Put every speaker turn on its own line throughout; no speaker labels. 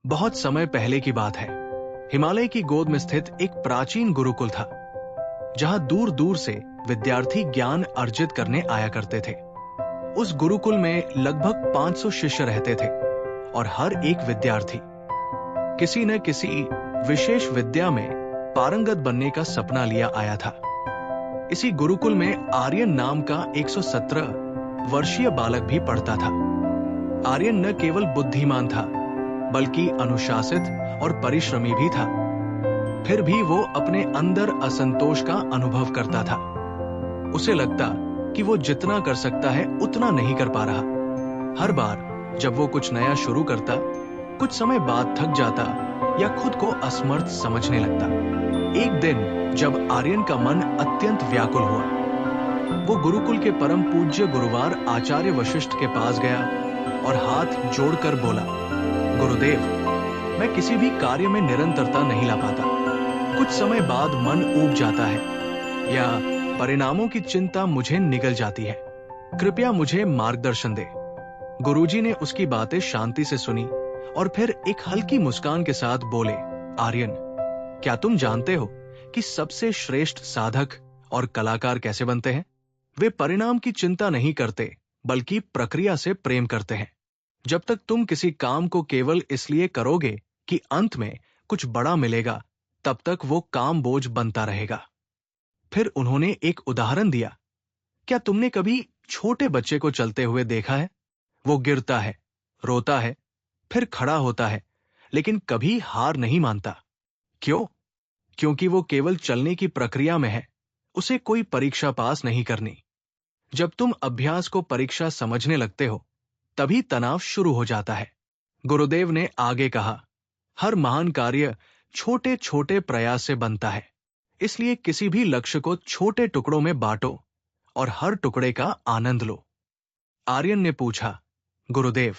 बहुत समय पहले की बात है। हिमालय की गोद में स्थित एक प्राचीन गुरुकुल था, जहां दूर दूर से विद्यार्थी ज्ञान अर्जित करने आया करते थे। उस गुरुकुल में लगभग 500 शिष्य रहते थे और हर एक विद्यार्थी किसी न किसी विशेष विद्या में पारंगत बनने का सपना लिया आया था। इसी गुरुकुल में आर्यन नाम का 117 वर्षीय बालक भी पढ़ता था। आर्यन न केवल बुद्धिमान था, बल्कि अनुशासित और परिश्रमी भी था। फिर भी वो अपने अंदर असंतोष का अनुभव करता था। उसे लगता कि वो जितना कर सकता है उतना नहीं कर पा रहा। हर बार जब वो कुछ नया शुरू करता, कुछ समय बाद थक जाता या खुद को असमर्थ समझने लगता। एक दिन जब आर्यन का मन अत्यंत व्याकुल हुआ, वो गुरुकुल के परम पूज्य गुरुवार आचार्य वशिष्ठ के पास गया और हाथ जोड़कर बोला, गुरुदेव, मैं किसी भी कार्य में निरंतरता नहीं ला पाता। कुछ समय बाद मन ऊब जाता है या परिणामों की चिंता मुझे निगल जाती है। कृपया मुझे मार्गदर्शन दे। गुरुजी ने उसकी बातें शांति से सुनी और फिर एक हल्की मुस्कान के साथ बोले, आर्यन, क्या तुम जानते हो कि सबसे श्रेष्ठ साधक और कलाकार कैसे बनते हैं? वे परिणाम की चिंता नहीं करते, बल्कि प्रक्रिया से प्रेम करते हैं। जब तक तुम किसी काम को केवल इसलिए करोगे कि अंत में कुछ बड़ा मिलेगा, तब तक वो काम बोझ बनता रहेगा। फिर उन्होंने एक उदाहरण दिया। क्या तुमने कभी छोटे बच्चे को चलते हुए देखा है? वो गिरता है, रोता है, फिर खड़ा होता है, लेकिन कभी हार नहीं मानता। क्यों? क्योंकि वो केवल चलने की प्रक्रिया में है। उसे कोई परीक्षा पास नहीं करनी। जब तुम अभ्यास को परीक्षा समझने लगते हो, तभी तनाव शुरू हो जाता है। गुरुदेव ने आगे कहा, हर महान कार्य छोटे छोटे प्रयास से बनता है। इसलिए किसी भी लक्ष्य को छोटे टुकड़ों में बांटो और हर टुकड़े का आनंद लो। आर्यन ने पूछा, गुरुदेव,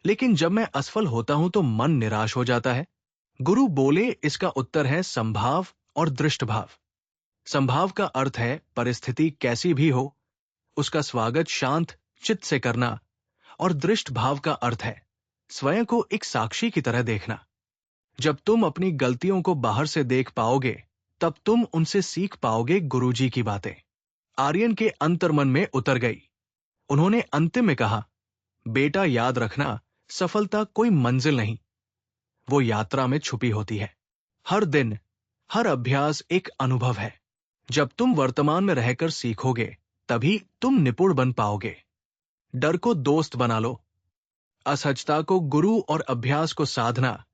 लेकिन जब मैं असफल होता हूं तो मन निराश हो जाता है। गुरु बोले, इसका उत्तर है संभाव और दृष्ट भाव। संभाव का अर्थ है परिस्थिति कैसी भी हो, उसका स्वागत शांत चित्त से करना, और दृष्ट भाव का अर्थ है स्वयं को एक साक्षी की तरह देखना। जब तुम अपनी गलतियों को बाहर से देख पाओगे, तब तुम उनसे सीख पाओगे गुरुजी की बातें। आर्यन के अंतर्मन में उतर गई। उन्होंने अंतिम में कहा, बेटा याद रखना, सफलता कोई मंजिल नहीं, वो यात्रा में छुपी होती है। हर दिन, हर अभ्यास एक अनुभव है। जब तुम वर्तमान में रहकर सीखोगे, तभी तुम निपुण बन पाओगे। डर को दोस्त बना लो, असहजता को गुरु और अभ्यास को साधना।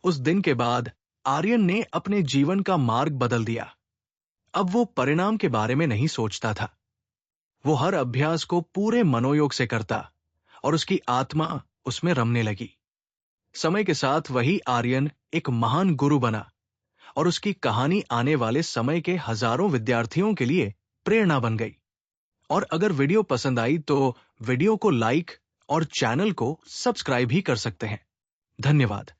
उस दिन के बाद आर्यन ने अपने जीवन का मार्ग बदल दिया। अब वो परिणाम के बारे में नहीं सोचता था। वो हर अभ्यास को पूरे मनोयोग से करता और उसकी आत्मा उसमें रमने लगी। समय के साथ वही आर्यन एक महान गुरु बना और उसकी कहानी आने वाले समय के हजारों विद्यार्थियों के लिए प्रेरणा बन गई। और अगर वीडियो पसंद आई तो वीडियो को लाइक और चैनल को सब्सक्राइब भी कर सकते हैं। धन्यवाद।